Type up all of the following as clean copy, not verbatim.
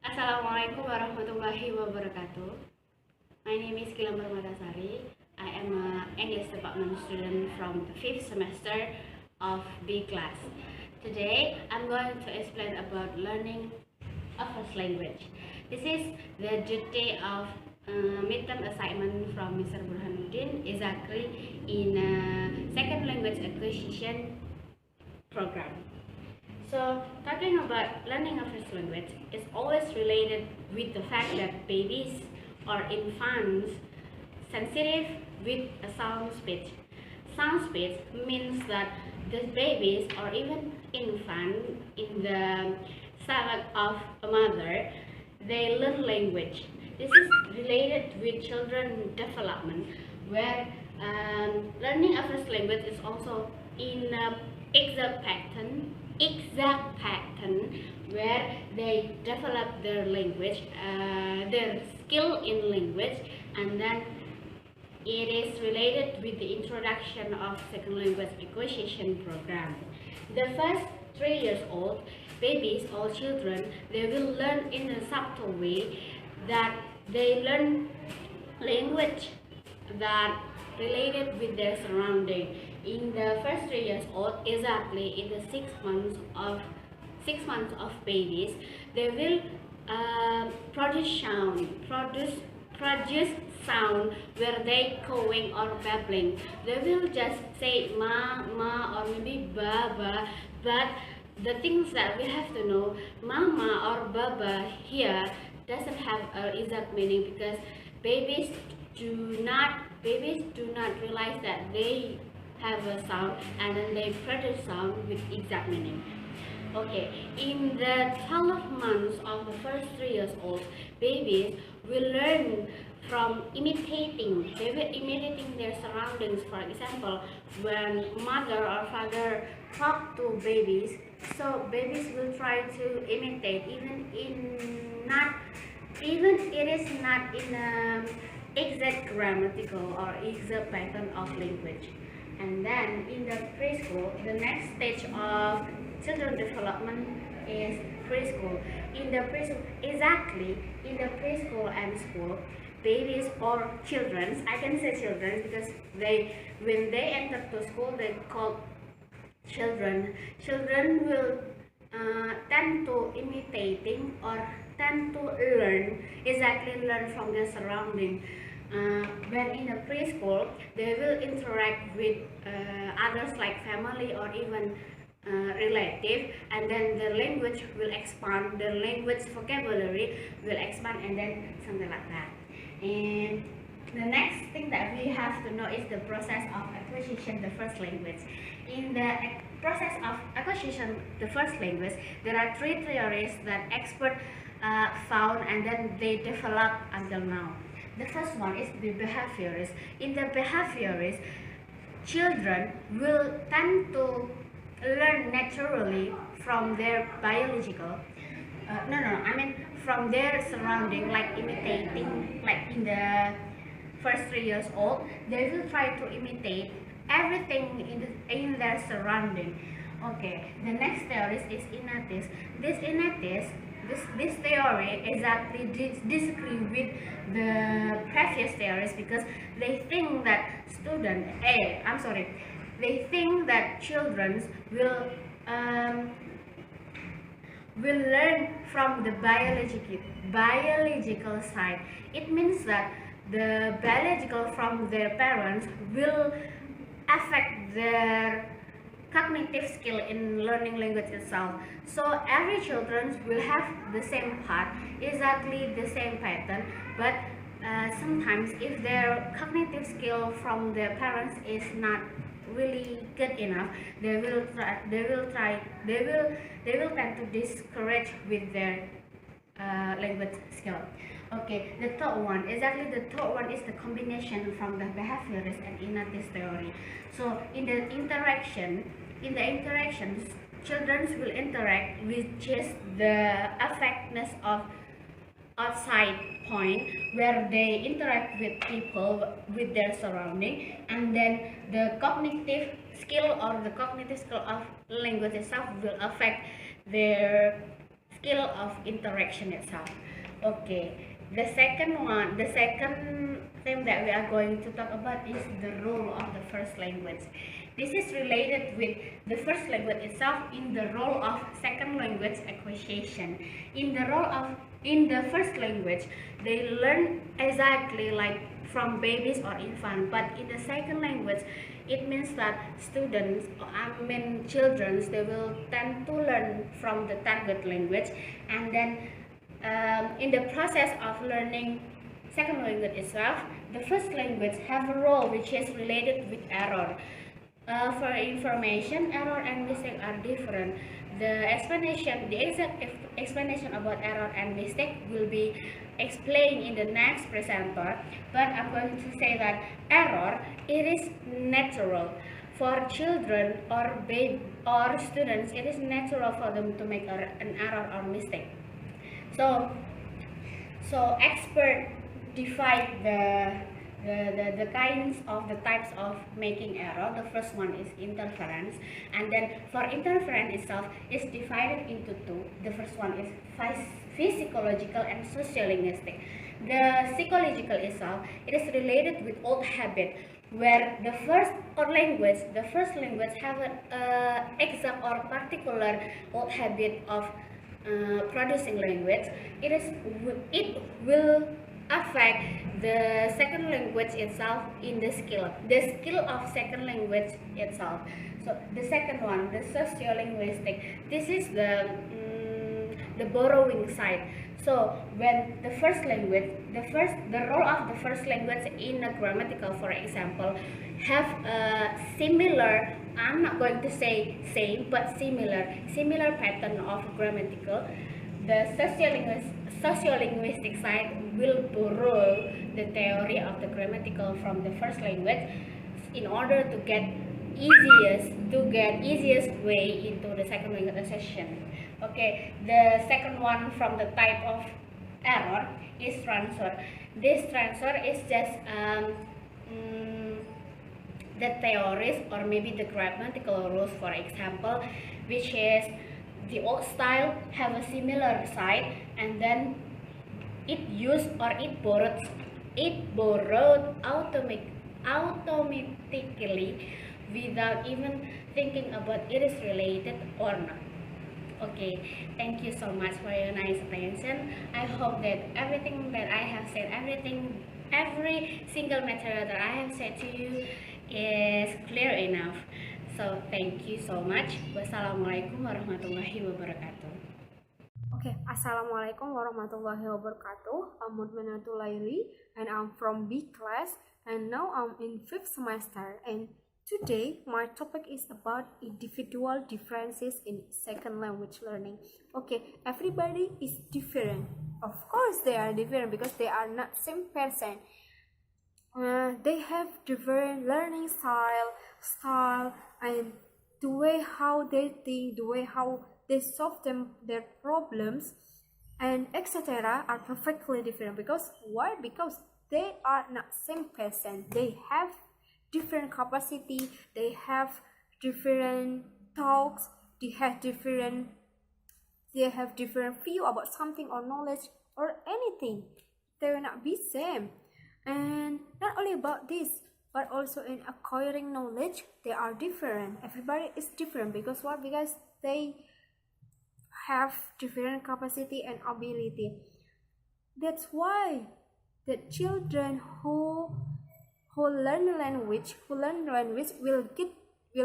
Assalamualaikum warahmatullahi wabarakatuh. My name is Gilang Sari. I am an English department student from the 5th semester of B class. Today, I'm going to explain about learning a first language. This is the duty of midterm assignment from Mr. Burhanudin, exactly in second language acquisition program. So, talking about learning a first language is always related with the fact that babies or infants sensitive with a sound speech. Sound speech means that the babies or even infant in the stomach of a mother, they learn language. This is related with children development, where learning a first language is also in a exact pattern where they develop their language, their skill in language, and then it is related with the introduction of second language acquisition program. The first 3 years old babies or children, they will learn in a subtle way that they learn language that related with their surrounding. In the first 3 years old, exactly in the 6 months of babies, they will produce sound where they cawing or babbling. They will just say ma, or maybe baba, but the things that we have to know, mama or baba here doesn't have an exact meaning, because babies do not realize that they have a sound and then they produce sound with exact meaning. Okay, in the 12 months of the first 3 years old, babies will learn from imitating. They will imitating their surroundings. For example, when mother or father talk to babies, so babies will try to imitate, even it is not in a exact grammatical or exact pattern of language. And then in the preschool, the next stage of children development is preschool. In the preschool, and school, babies or children, I can say children because when they enter to school, they call children. Children will tend to imitating or tend to learn from their surrounding. When in a preschool, they will interact with others like family or even relative, and then the language will expand, the language vocabulary will expand, and then something like that. And the next thing that we have to know is the process of acquisition the first language. In the process of acquisition the first language, there are 3 theories that experts found and then they develop until now. The first one is the behaviorist. In the behaviorist, children will tend to learn naturally from their biological, from their surrounding, like imitating, like in the first 3 years old, they will try to imitate everything in their surrounding. Okay, the next theory is innatist. This theory exactly disagree with the previous theories, because they think that they think that children will learn from the biological side. It means that the biological from their parents will affect their cognitive skill in learning language itself. So every children will have the same path, exactly the same pattern, but sometimes if their cognitive skill from their parents is not really good enough, they will tend to discourage with their language skill. Okay, the third one is the combination from the behaviorist and innatist theory. So in the interactions, children will interact with just the affectness of outside point, where they interact with people with their surrounding, and then the cognitive skill of language itself will affect their skill of interaction itself. Okay, the second thing that we are going to talk about is the role of the first language. This is related with the first language itself in the role of second language acquisition. In the first language, they learn exactly like from babies or infant, but in the second language, it means that children, they will tend to learn from the target language, and then in the process of learning second language itself, the first language have a role which is related with error. For information, error and mistake are different. The exact explanation about error and mistake will be explained in the next presenter, but I'm going to say that error, it is natural for children or students. It is natural for them to make an error or mistake. So expert divide the kinds of the types of making error. The first one is interference, and then for interference itself is divided into two. The first one is physiological and sociolinguistic. The psychological itself, it is related with old habit, where the first language have an exact or particular old habit of producing language. It will affect the second language itself in the skill of second language itself. So the second one, the sociolinguistic, this is the borrowing side. So when the first language, the role of the first language in a grammatical, for example, have a similar, I'm not going to say same, but similar pattern of grammatical, the sociolinguistic side will borrow the theory of the grammatical from the first language in order to get easiest way into the second language acquisition. Okay, the second one from the type of error is transfer. This transfer is just the theories or maybe the grammatical rules, for example, which is the old style have a similar side, and then it borrowed automatically without even thinking about it is related or not. Okay, thank you so much for your nice attention. I hope that everything that I have said, every single material that I have said to you is clear enough. So thank you so much. Wassalamualaikum warahmatullahi wabarakatuh. Okay, Assalamualaikum warahmatullahi wabarakatuh. I'm Mutmainnatul Laily and I'm from B class, and now I'm in 5th semester, and today my topic is about individual differences in second language learning. Okay, everybody is different. Of course they are different because they are not same person. They have different learning style and the way how they think, the way how they solve their problems, and etc. are perfectly different. Because why? Because they are not same person. They have different capacity, they have different thoughts, they have different view about something or knowledge or anything. They will not be same. And not only about this, but also in acquiring knowledge, they are different. Everybody is different. Because what? Because they have different capacity and ability. That's why the children who learn language will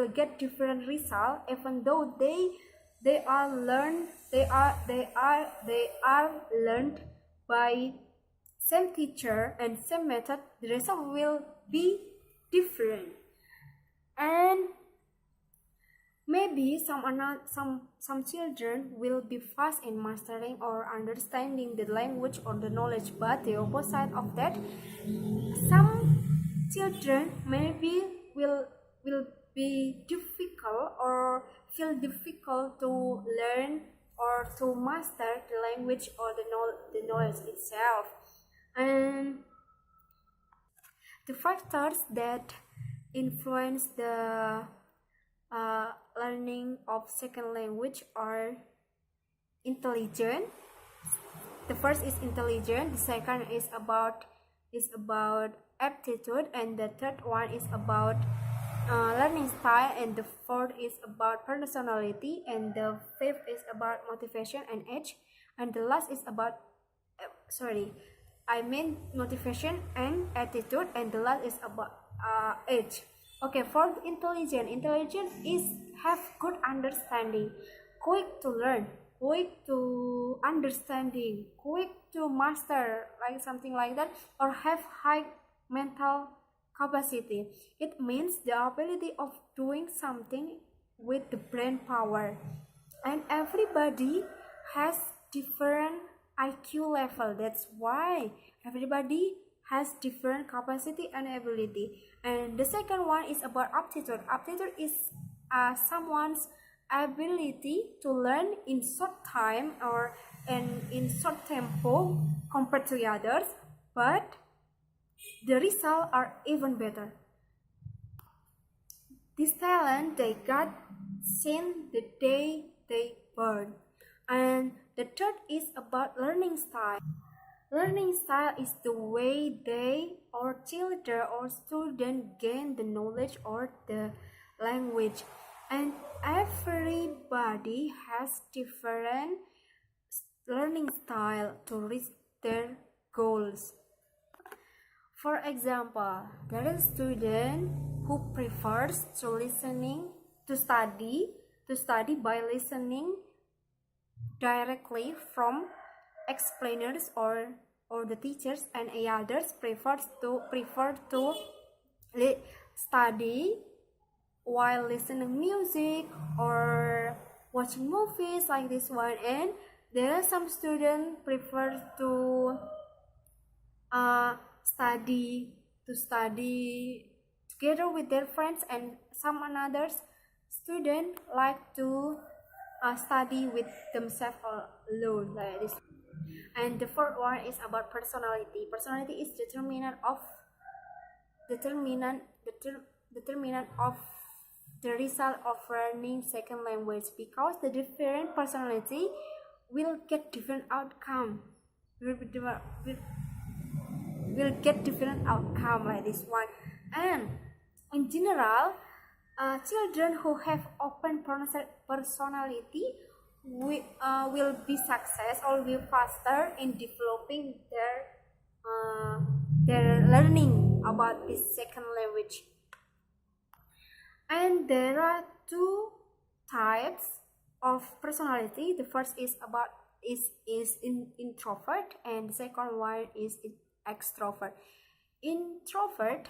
get different result, even though they are learned by same teacher and same method. The result will be different. And maybe some children will be fast in mastering or understanding the language or the knowledge, but the opposite of that, some children maybe will be difficult or feel difficult to learn or to master the language or the knowledge itself. And the factors that influence the learning of second language are intelligent. The first is intelligent, the second is about aptitude, and the third one is about learning style, and the fourth is about personality, and the fifth is about motivation and age, and the last is about motivation and attitude, and the last is about age. Okay, for intelligent is have good understanding, quick to learn, quick to understanding, quick to master, like something like that, or have high mental capacity. It means the ability of doing something with the brain power. And everybody has different IQ level. That's why everybody has different capacity and ability. And the second one is about aptitude. Aptitude is someone's ability to learn in short time or in short tempo compared to others, but the results are even better. This talent they got since the day they born. And the third is about learning style. Learning style is the way they or children or student gain the knowledge or the language. And everybody has different learning style to reach their goals. For example, there is a student who prefers to study by listening directly from explainers or the teachers, and others prefer to study while listening music or watching movies like this one. And there are some students prefer to study together with their friends, and some another students like to study with themselves alone, like this. And the fourth one is about personality. Personality is determinant of the result of learning second language, because the different personality will get different outcome. Will get different outcome, like this one. And in general, children who have open personality will be success or will faster in developing their learning about this second language. And there are two types of personality. The first is introvert, and the second one is extrovert. Introvert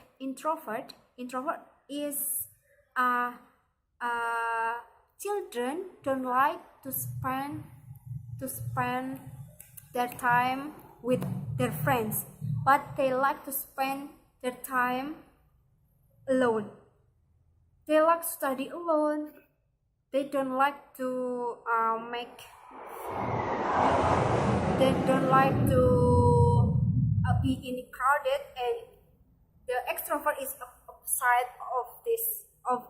is children don't like to spend their time with their friends, but they like to spend their time alone. They like to study alone. They don't like to be in crowded. And the extrovert is opposite of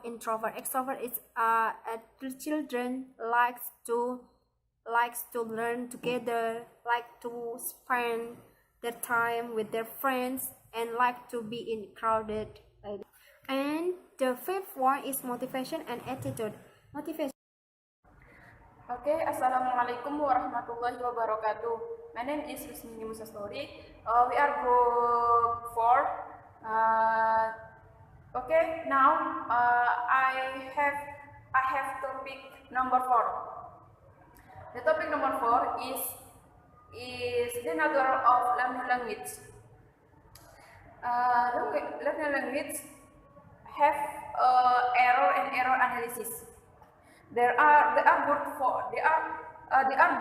introvert. Extrovert is the children likes to learn together, like to spend their time with their friends, and like to be in crowded. And the fifth one is motivation and attitude. Motivation. Okay, Assalamualaikum warahmatullahi wabarakatuh. My name is Rusmini Musa Stori. We are group 4. Okay, now I have topic number 4. The topic number 4 is the nature of learning language. Learning language have error and error analysis. They are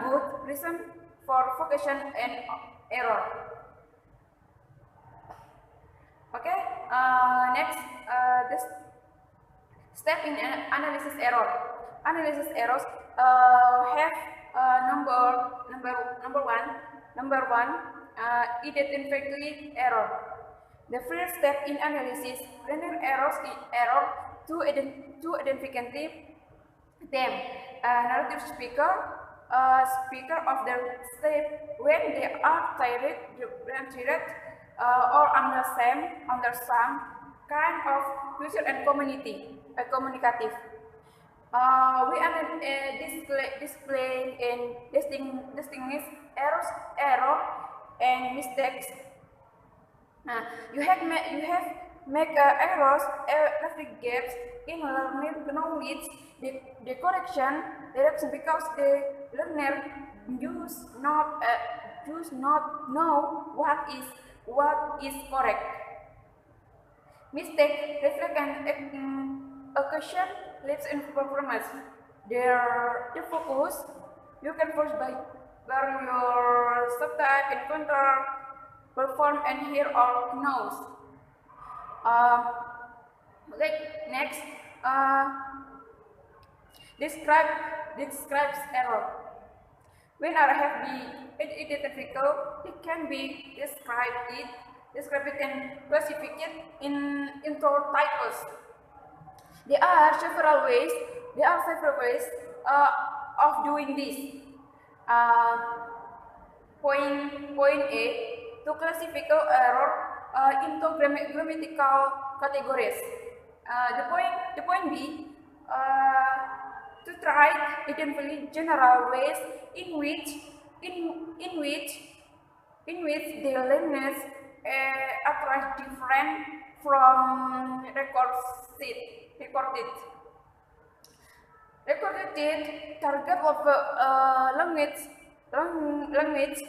good reason for focusing and error. Okay. Next, this step in analysis error. Analysis errors have number one identifying error. The first step in analysis learner errors is error to identify them. Narrative speaker of their step when they are tired or under some kind of future and communicative. We are display and distinguish error and mistakes. You have make errors, gaps in learning knowledge. The correction because the learner does not know what is correct. Mistake reflect an occasion lives in performance. The focus you can force by your subtype encounter perform and hear or knows. Next, describes error. When error have been identified, it can be described and classified into types. There are several ways of doing this. Point A, to classify error into grammatical categories. The point B, to try identify general ways in which the learners are different from recorded target of language.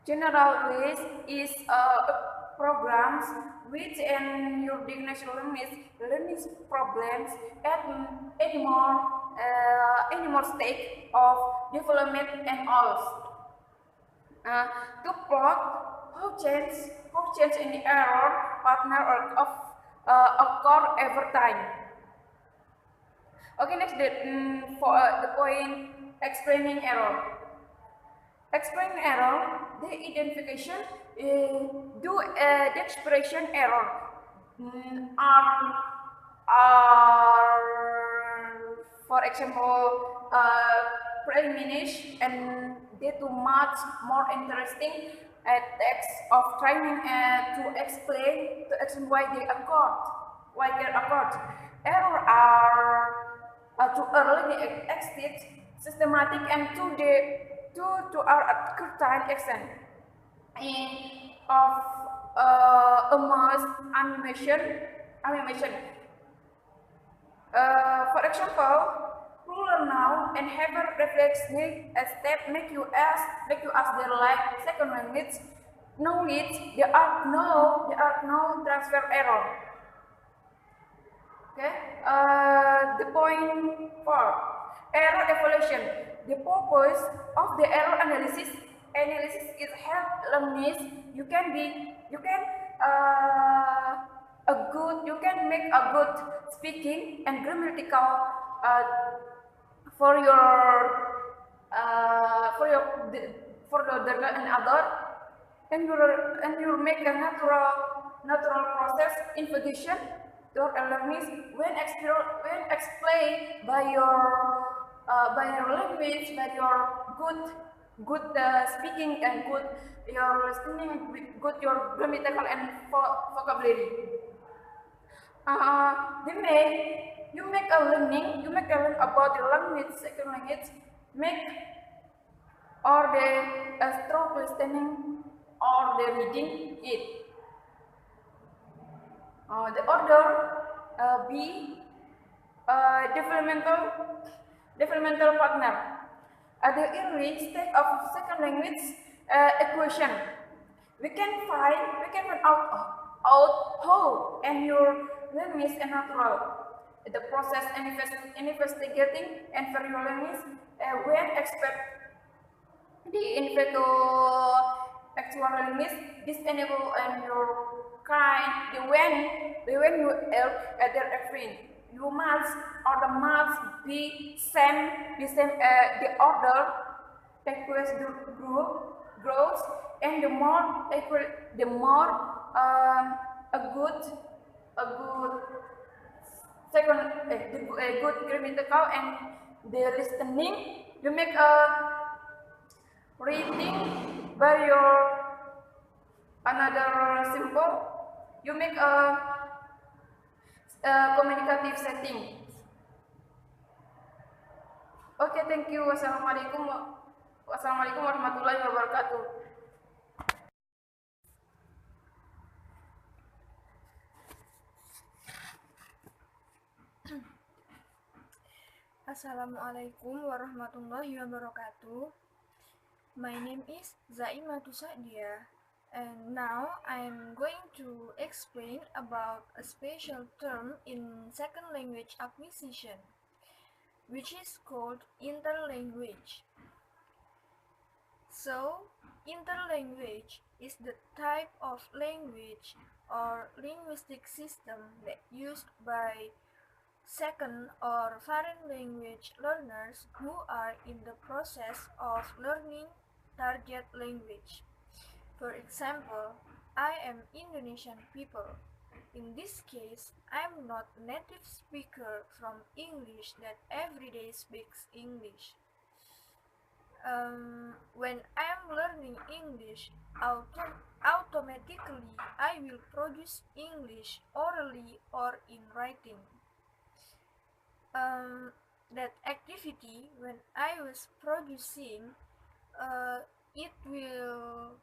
General ways is programs which in your diagnostic learning problems at any more stage of development and all. To plot how change in the error partner or of occur every time. Okay, next for the point explaining error. Explain error, the identification, do the expression error are for example preliminary and they too much more interesting text of training to explain why they occurred. Error are too early exit systematic and to our curtain extent of immerse animation. For example, ruler now and have a reflex a step make you ask their like second language knowledge. There are no transfer error. Okay. The point 4, error evaluation. The purpose of the error analysis is help learners. You can make a good speaking and grammatical for the and other, and you make a natural process investigation to learners when explained by your language, by your good speaking and good your listening, good your grammatical and vocabulary. You make a learning about the language, second language, or the stroke listening or the reading it. The order B, developmental partner. At the early stage of second language equation, we can find out how and your language is natural. The process investigating and for your language when expect the individual actual language this enable and your kind the when you help at their friend. You must be the same the order equals the group grows and the more a good second a good grammatical and the listening. You make a reading by your another simple. You make a communicative setting. Okay, thank you. Wassalamualaikum warahmatullahi wabarakatuh. Assalamualaikum warahmatullahi wabarakatuh. My name is Za'imatus Sa'diyah, and now I'm going to explain about a special term in second language acquisition, which is called interlanguage. So, interlanguage is the type of language or linguistic system that used by second or foreign language learners who are in the process of learning target language. For example, I am Indonesian people. In this case, I'm not native speaker from English that everyday speaks English. When I'm learning English, automatically I will produce English orally or in writing. That activity, when I was producing, it will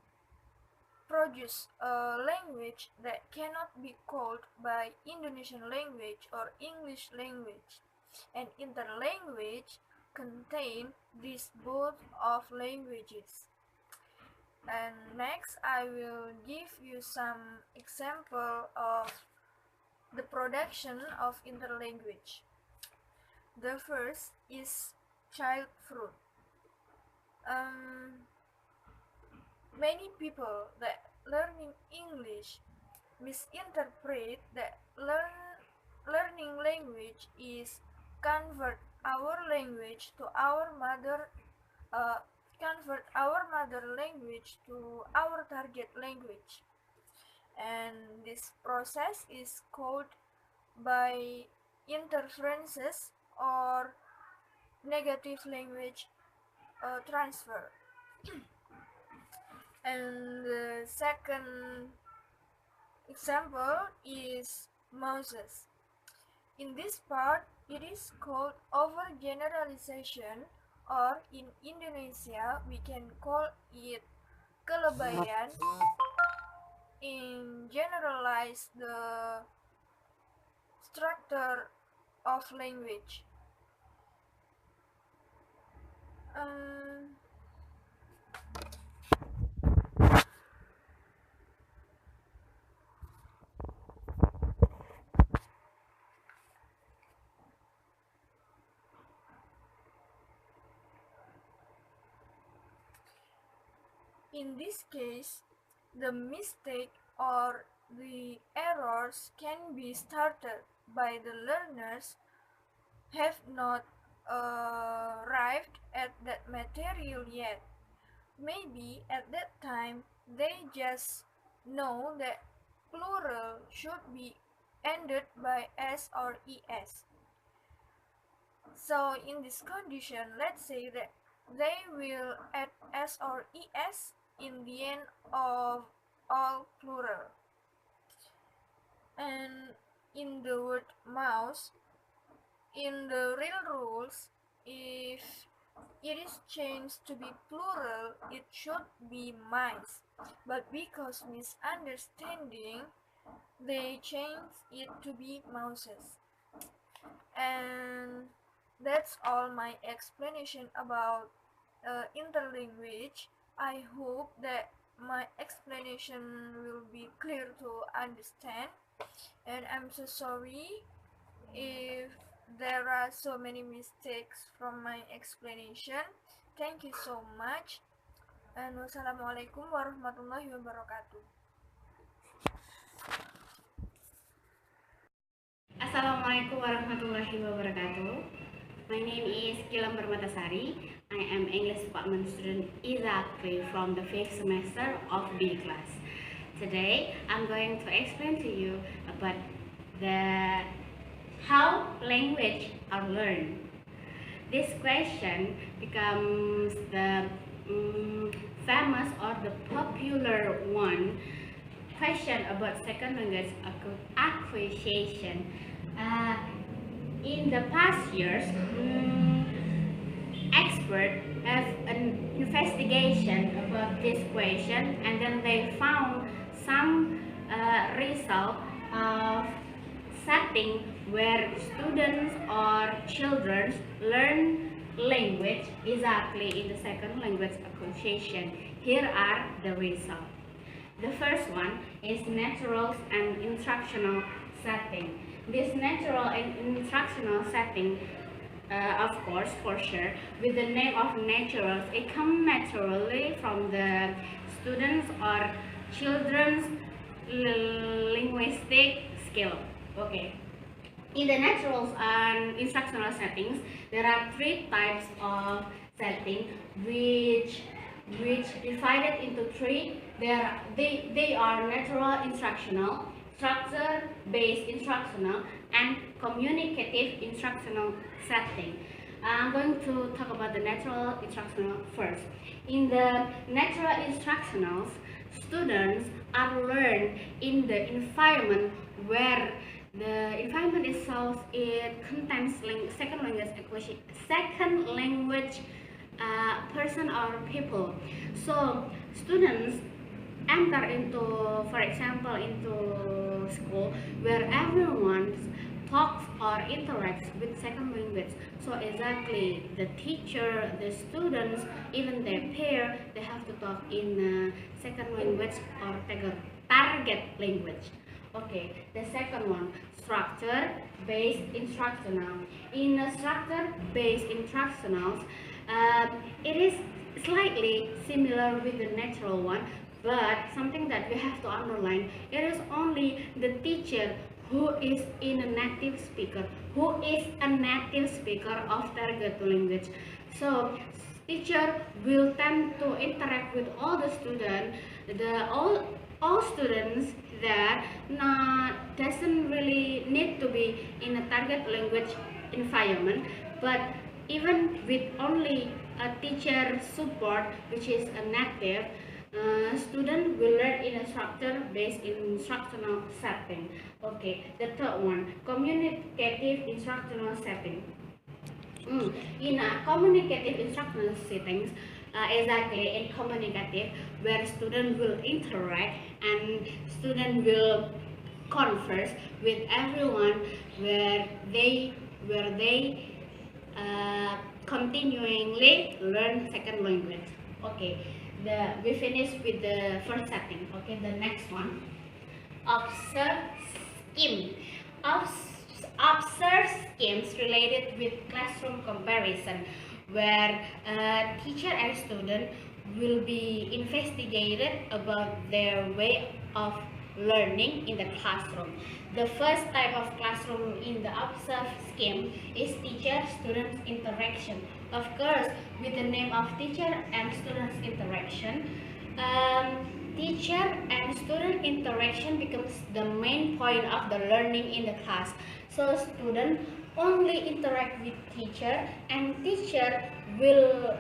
produce a language that cannot be called by Indonesian language or English language, and interlanguage contain these both of languages. And next I will give you some example of the production of interlanguage. The first is child fruit. Many people that learning English misinterpret that learning language is convert our language to our mother language to our target language, and this process is called by interferences or negative language transfer. And the second example is Moses. In this part, it is called overgeneralization, or in Indonesia we can call it kelebayan. In generalize the structure of language. In this case, the mistake or the errors can be started by the learners have not arrived at that material yet. Maybe at that time they just know that plural should be ended by s or es. So in this condition, let's say that they will add s or es in the end of all plural. And in the word mouse, in the real rules, if it is changed to be plural, it should be mice. But because misunderstanding, they changed it to be mouses. And that's all my explanation about interlanguage. I hope that my explanation will be clear to understand, and I'm so sorry if there are so many mistakes from my explanation. Thank you so much, and wassalamualaikum warahmatullahi wabarakatuh. Assalamualaikum warahmatullahi wabarakatuh. My name is Gilang Sari. I am English department student exactly from the 5th semester of B class. Today I'm going to explain to you about how language are learned. This question becomes the famous or the popular question about second language acquisition. In the past years, experts have an investigation about this question, and then they found some result of setting where students or children learn language exactly in the second language acquisition. Here are the results. The first one is natural and instructional setting. This natural and instructional setting, of course, for sure, with the name of naturals, it comes naturally from the students or children's linguistic skill. Okay. In the naturals and instructional settings, there are three types of setting which divided into three. They are natural instructional, structure-based instructional, and communicative instructional setting. I'm going to talk about the natural instructional first. In the natural instructionals, students are learned in the environment where the environment itself, it contains second language person or people. So students enter into, for example, into school where everyone talks or interacts with second language. So exactly the teacher, the students, even their peer, they have to talk in second language or target language. Okay, the second one, structure-based instructional. In a structure-based instructionals, it is slightly similar with the natural one, but something that we have to underline, it is only the teacher who is a native speaker of target language. So teacher will tend to interact with all the students, all students that doesn't really need to be in a target language environment, but even with only a teacher support, which is a native, student will learn in a structure-based instructional setting. Okay, the third one, communicative instructional setting. In a communicative instructional settings, exactly in communicative, where student will interact and student will converse with everyone, where they continually learn second language. Okay, we finished with the first setting. Okay, the next one, observe scheme. Observe schemes related with classroom comparison, where teacher and student will be investigated about their way of learning in the classroom. The first type of classroom in the observe scheme is teacher-student interaction. Of course, with the name of teacher and students interaction, teacher and student interaction becomes the main point of the learning in the class. So student only interact with teacher, and teacher will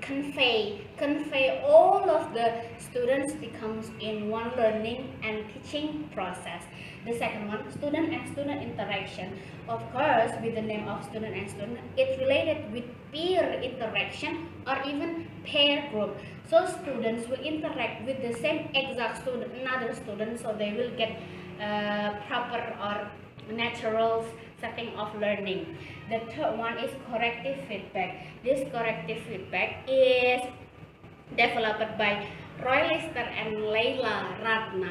convey all of the students becomes in one learning and teaching process. The second one, student and student interaction. Of course, with the name of student and student, it's related with peer interaction or even pair group. So students will interact with the same exact student, another student, so they will get proper or natural setting of learning. The third one is corrective feedback. This corrective feedback is developed by Roy Lister and Leila Ranta.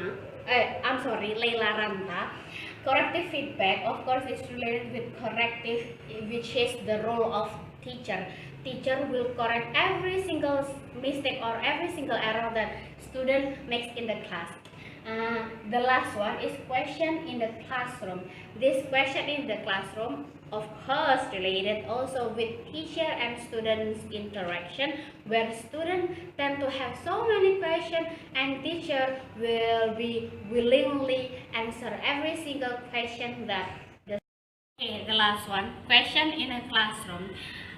Corrective feedback, of course, is related with corrective, which is the role of teacher. Teacher will correct every single mistake or every single error that student makes in the class. The last one is question in the classroom. This question in the classroom, of course, related also with teacher and students interaction, where students tend to have so many questions and teacher will be willingly answer every single question that the Okay, the last one, question in a classroom.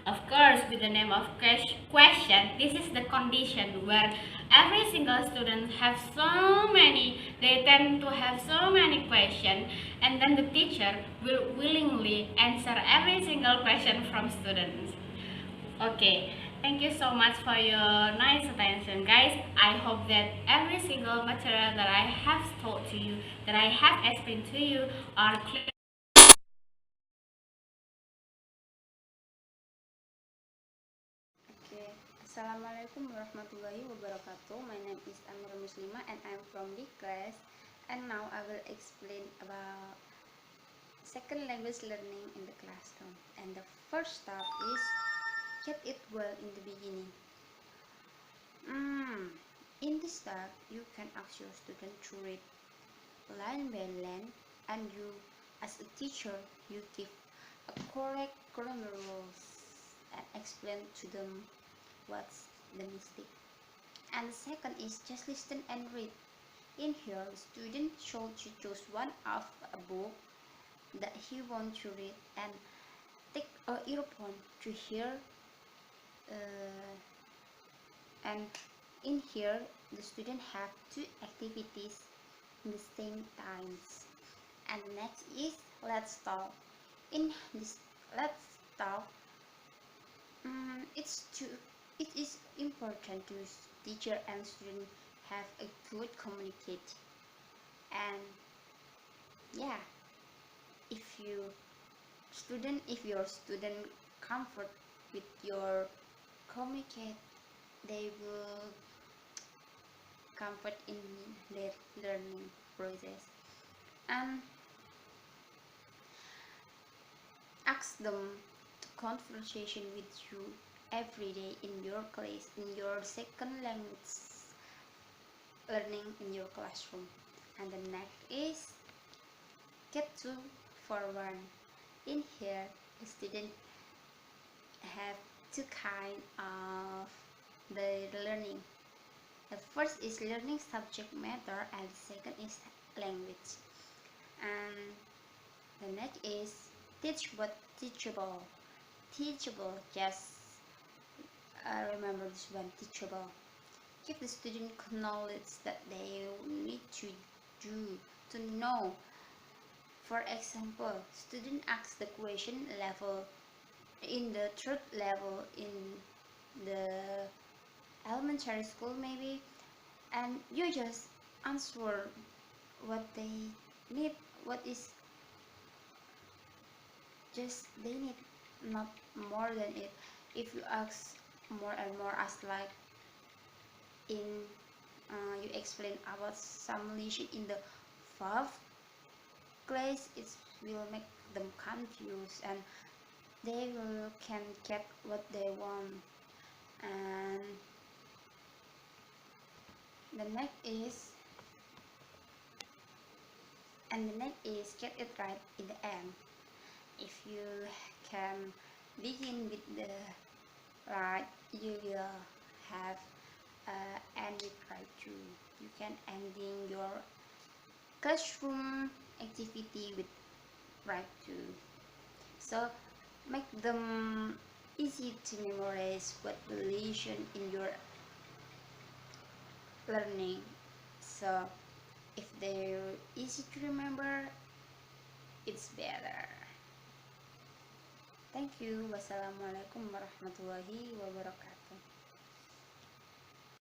Of course, with the name of question, this is the condition where every single student have so many, they tend to have so many questions, and then the teacher will willingly answer every single question from students. Okay, thank you so much for your nice attention, guys. I hope that every single material that I have taught to you, that I have explained to you, are clear. Okay. Assalamualaikum warahmatullahi wabarakatuh. My name is Amirul Muslimah and I'm from the class. And now I will explain about second language learning in the classroom. And the first step is get it well in the beginning. In this step, you can ask your student to read line by line, and you, as a teacher, you give a correct grammar rules and explain to them what's the mistake. And the second is just listen and read. In here, the student should choose one of a book that he wants to read and take a earphone to hear. And in here, the student have two activities in the same times. And next is let's talk. In this let's talk, it is important to teacher and student have a good communicate. And yeah, if your student comfort with your communicate, they will comfort in their learning process. And ask them to conversation with you every day in your class, in your second language learning in your classroom. And the next is get to for one. In here, the student have two kind of the learning. The first is learning subject matter, and the second is language. And the next is teach what teachable. Teachable, just remember this one, teachable. Give the student knowledge that they need to do, to know. For example, student asks the question level in the third level in the elementary school maybe, and you just answer what they need, what is just they need, not more than it. If you ask more and more, as like in you explain about some relation in the fourth class, it will make them confused and they will can get what they want. And the next is get it right in the end. If you can begin with the right, you will have end it right too. You can ending your classroom activity with right too. So make them easy to memorize what relation in your learning. So if they're easy to remember, it's better. Thank you. Wassalamualaikum warahmatullahi wabarakatuh.